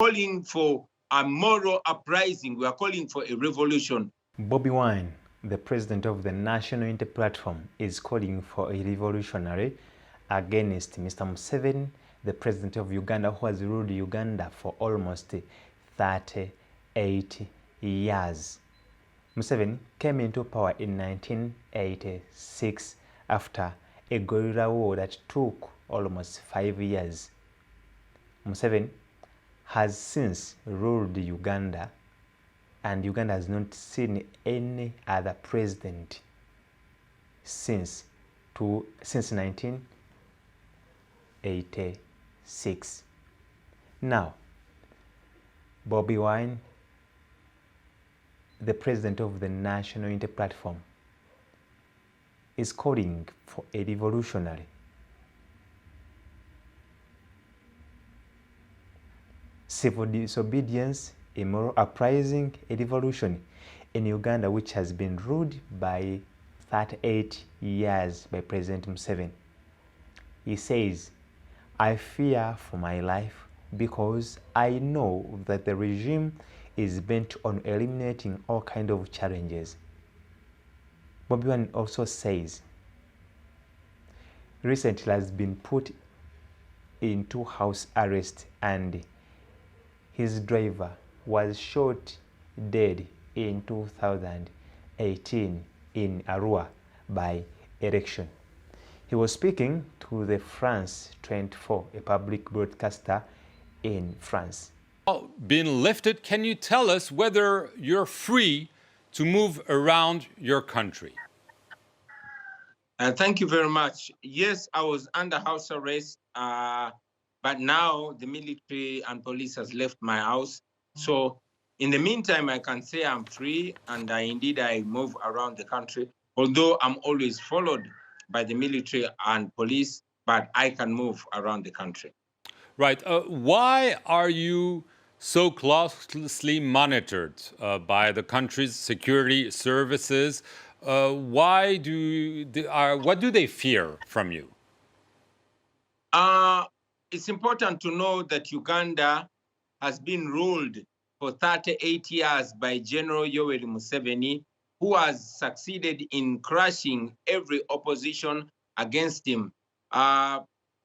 calling for a moral uprising. We are calling for a revolution. Bobi Wine, the president of the National Unity Platform, is calling for a revolutionary against Mr. Museveni, the president of Uganda, who has ruled Uganda for almost 38 years. Museveni came into power in 1986 after a guerrilla war that took almost 5 years. Museveni has since ruled Uganda, and Uganda has not seen any other president since 1986. Now, Bobi Wine, the president of the National Unity Platform, is calling for a revolutionary civil disobedience, a moral uprising, a revolution in Uganda, which has been ruled by 38 years by President Museveni. He says, "I fear for my life because I know that the regime is bent on eliminating all kinds of challenges." Bobi Wine also says, recently has been put into house arrest and his driver was shot dead in 2018 in Arua by election. He was speaking to the France 24, a public broadcaster in France. Been lifted, can you tell us whether you're free to move around your country? Thank you very much. Yes, I was under house arrest, but now the military and police has left my house. So in the meantime, I can say I'm free, and indeed I move around the country, although I'm always followed by the military and police, but I can move around the country. Right. Why are you so closely monitored by the country's security services? What do they fear from you? It's important to know that Uganda has been ruled for 38 years by General Yoweri Museveni, who has succeeded in crushing every opposition against him.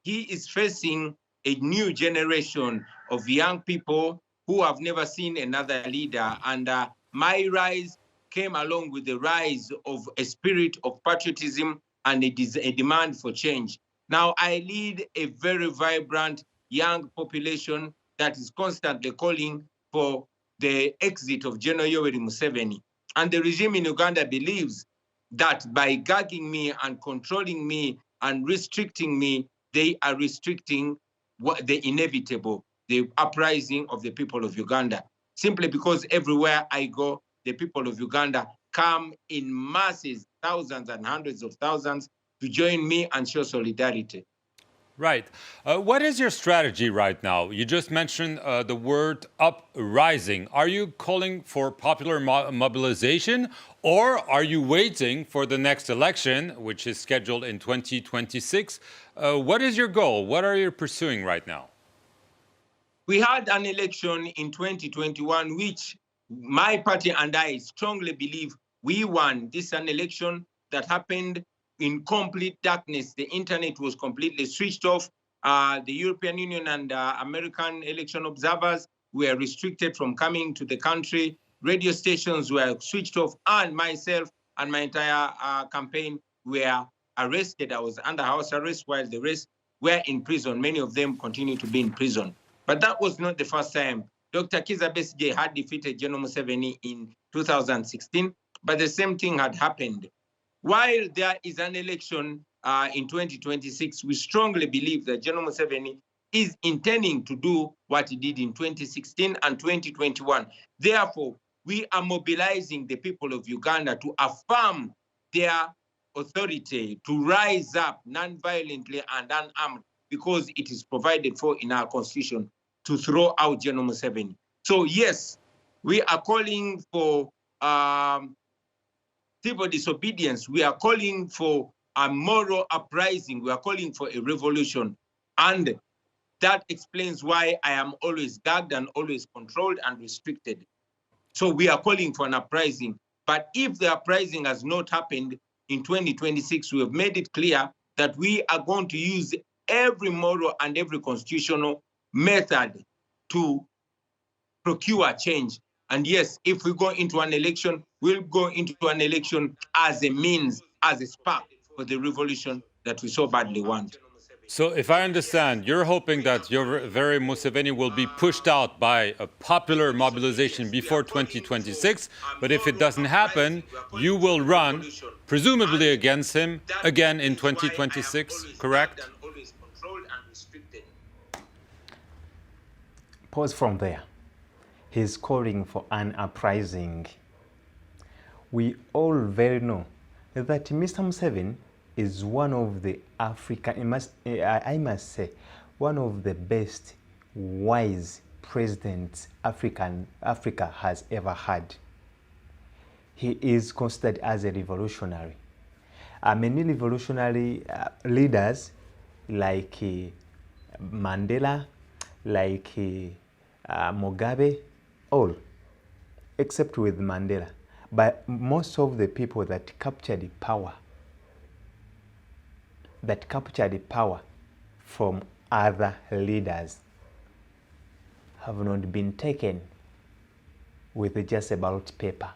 He is facing a new generation of young people who have never seen another leader. And my rise came along with the rise of a spirit of patriotism and a demand for change. Now, I lead a very vibrant young population that is constantly calling for the exit of General Yoweri Museveni. And the regime in Uganda believes that by gagging me and controlling me and restricting me, they are restricting the inevitable, the uprising of the people of Uganda. Simply because everywhere I go, the people of Uganda come in masses, thousands and hundreds of thousands, to join me and show solidarity. Right. What is your strategy right now? You just mentioned the word uprising. Are you calling for popular mobilization, or are you waiting for the next election, which is scheduled in 2026? What is your goal? What are you pursuing right now? We had an election in 2021, which my party and I strongly believe we won. This is an election that happened in complete darkness. The internet was completely switched off. The European Union and American election observers were restricted from coming to the country. Radio stations were switched off, and myself and my entire campaign were arrested. I was under house arrest while the rest were in prison. Many of them continue to be in prison. But that was not the first time. Dr. Kizza Besigye had defeated General Museveni in 2016, but the same thing had happened. While there is an election in 2026, we strongly believe that General Museveni is intending to do what he did in 2016 and 2021. Therefore, we are mobilizing the people of Uganda to affirm their authority, to rise up non-violently and unarmed, because it is provided for in our constitution to throw out General Museveni. So yes, we are calling for civil disobedience. We are calling for a moral uprising. We are calling for a revolution. And That explains why I am always gagged and always controlled and restricted. So we are calling for an uprising. But if the uprising has not happened in 2026, we have made it clear that we are going to use every moral and every constitutional method to procure change. And yes, if we go into an election, we'll go into an election as a means, as a spark for the revolution that we so badly want. So if I understand, you're hoping that Yoweri Museveni will be pushed out by a popular mobilization before 2026, but if it doesn't happen, you will run, presumably against him, again in 2026, correct? Pause from there. He's calling for an uprising. We all very know that Mr. Museveni is one of the I must say, one of the best wise presidents Africa has ever had. He is considered as a revolutionary. Many revolutionary leaders like Mandela, like Mugabe, all, except with Mandela. But most of the people that captured the power from other leaders have not been taken with just a ballot paper.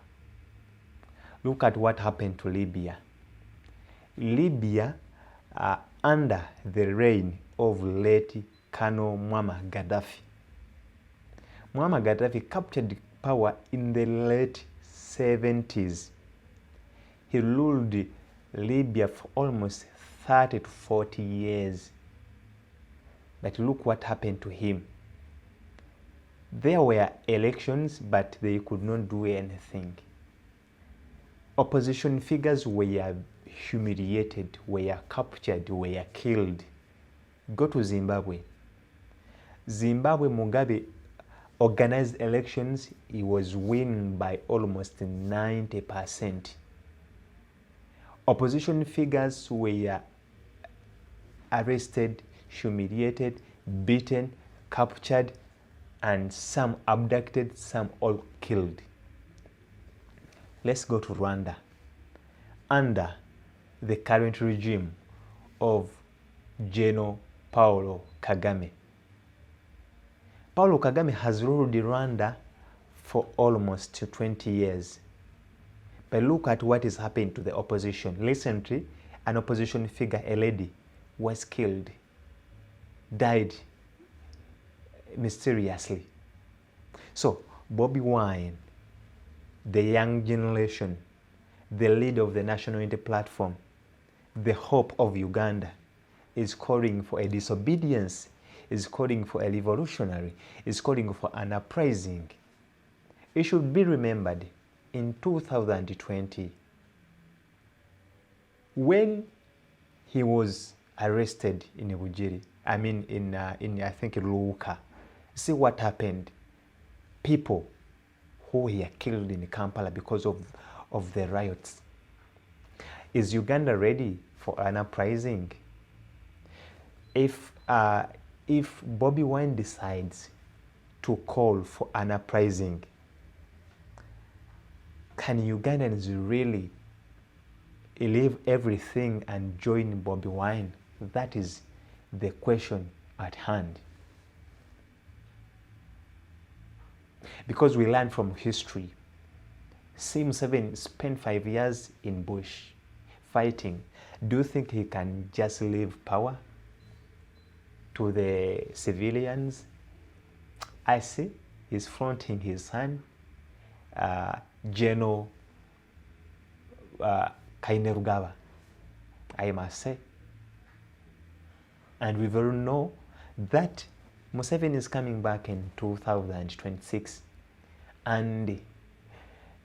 Look at what happened to Libya. Libya, under the reign of late Colonel Muammar Gaddafi. Muammar Gaddafi captured power in the late 70s. He ruled Libya for almost 30 to 40 years. But look what happened to him. There were elections, but they could not do anything. Opposition figures were humiliated, were captured, were killed. Go to Zimbabwe. Zimbabwe, Mugabe organized elections. He was winning by almost 90%. Opposition figures were arrested, humiliated, beaten, captured, and some abducted, some all killed. Let's go to Rwanda. Under the current regime of General Paul Kagame. Paul Kagame has ruled Rwanda for almost 20 years. But look at what is happening to the opposition. Recently, an opposition figure, a lady, was killed, died mysteriously. So, Bobi Wine, the young generation, the leader of the National Unity Platform, the hope of Uganda, is calling for a disobedience, is calling for a revolutionary, is calling for an uprising. It should be remembered in 2020, when he was arrested in Bugiri, in I think Luuka. See what happened. People who were killed in Kampala because of the riots. Is Uganda ready for an uprising? If Bobi Wine decides to call for an uprising, can Ugandans really leave everything and join Bobi Wine? That is the question at hand. Because we learn from history. Museveni spent 5 years in bush fighting. Do you think he can just leave power to the civilians? I see he's fronting his son, General Kainerugaba, I must say. And we will know that Museveni is coming back in 2026. And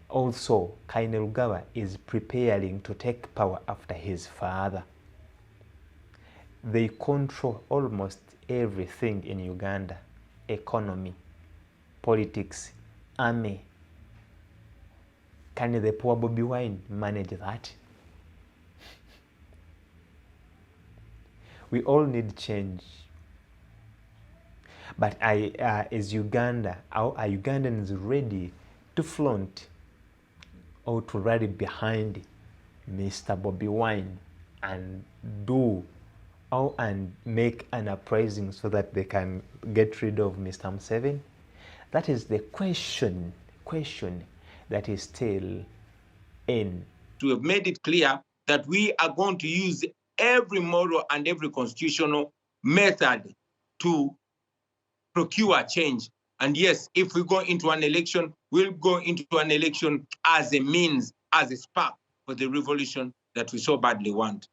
also, Kainerugaba is preparing to take power after his father. They control almost everything in Uganda: economy, politics, army. Can the poor Bobi Wine manage that? We all need change. But is Uganda, are Ugandans ready to flaunt or to rally behind Mr. Bobi Wine and do and make an uprising so that they can get rid of Mr. Museveni? That is the question that is still in. We have made it clear that we are going to use every moral and every constitutional method to procure change. And yes, if we go into an election, we'll go into an election as a means, as a spark for the revolution that we so badly want.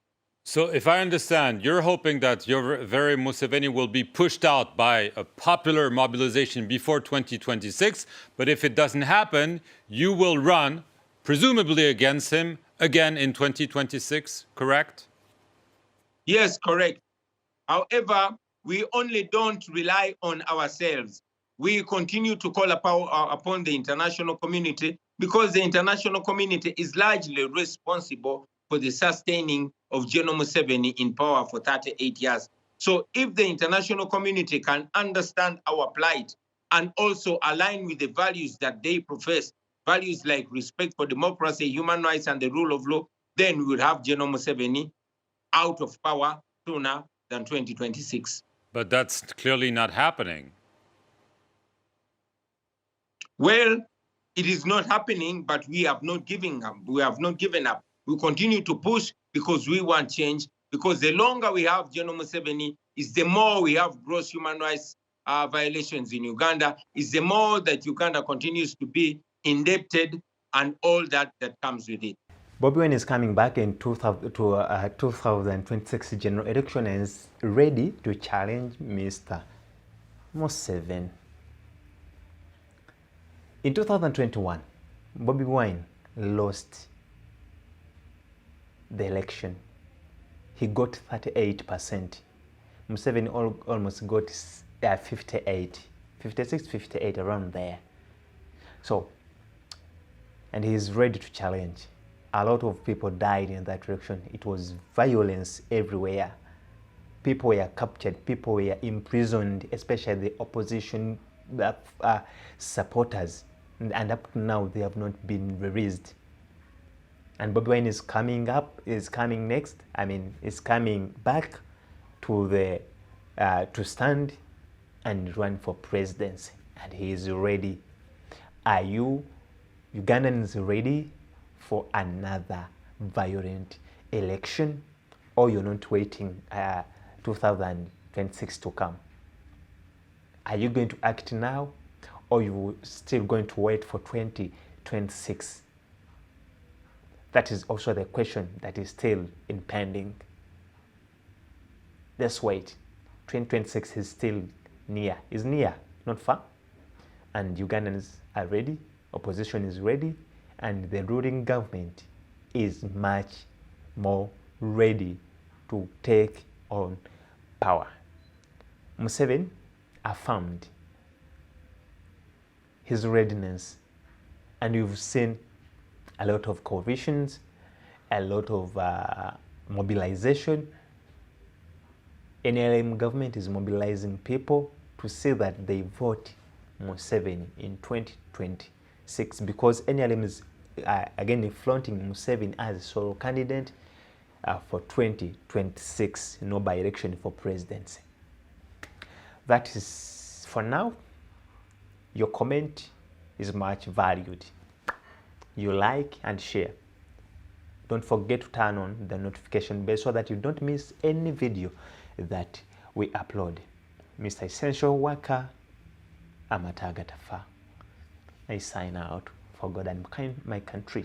So if I understand, you're hoping that Yoweri Museveni will be pushed out by a popular mobilization before 2026, but if it doesn't happen, you will run, presumably against him, again in 2026, correct? Yes, correct. However, we only don't rely on ourselves. We continue to call upon the international community, because the international community is largely responsible for the sustaining of General Museveni in power for 38 years. So if the international community can understand our plight and also align with the values that they profess, values like respect for democracy, human rights, and the rule of law, then we will have General Museveni out of power sooner than 2026. But that's clearly not happening. Well, it is not happening, but we have not given up. We have not given up. We continue to push because we want change, because the longer we have General Museveni, is the more we have gross human rights violations in Uganda, is the more that Uganda continues to be indebted and all that comes with it. Bobi Wine is coming back in 2026 general election and is ready to challenge Mr. Museveni. In 2021, Bobi Wine lost the election. He got 38%. Museveni almost got 58, 56, 58, around there. So, and he is ready to challenge. A lot of people died in that election. It was violence everywhere. People were captured, people were imprisoned, especially the opposition supporters. And up to now, they have not been released. And Bobi Wine is coming next. I mean, is coming back to to stand and run for presidency. And he is ready. Are you Ugandans ready for another violent election, or you're not waiting 2026 to come? Are you going to act now, or you still going to wait for 2026? That is also the question that is still impending. Let's wait. 2026 is still near. Is near, not far. And Ugandans are ready, opposition is ready, and the ruling government is much more ready to take on power. Museveni affirmed his readiness, and you've seen a lot of coalitions, a lot of mobilization. NLM government is mobilizing people to see that they vote Museveni in 2026, because NLM is again flaunting Museveni as a solo candidate for 2026, no by-election for presidency. That is for now. Your comment is much valued. You like and share. Don't forget to turn on the notification bell so that you don't miss any video that we upload. Mr. Essential Worker, Amatagatafa. I sign out for God and my country.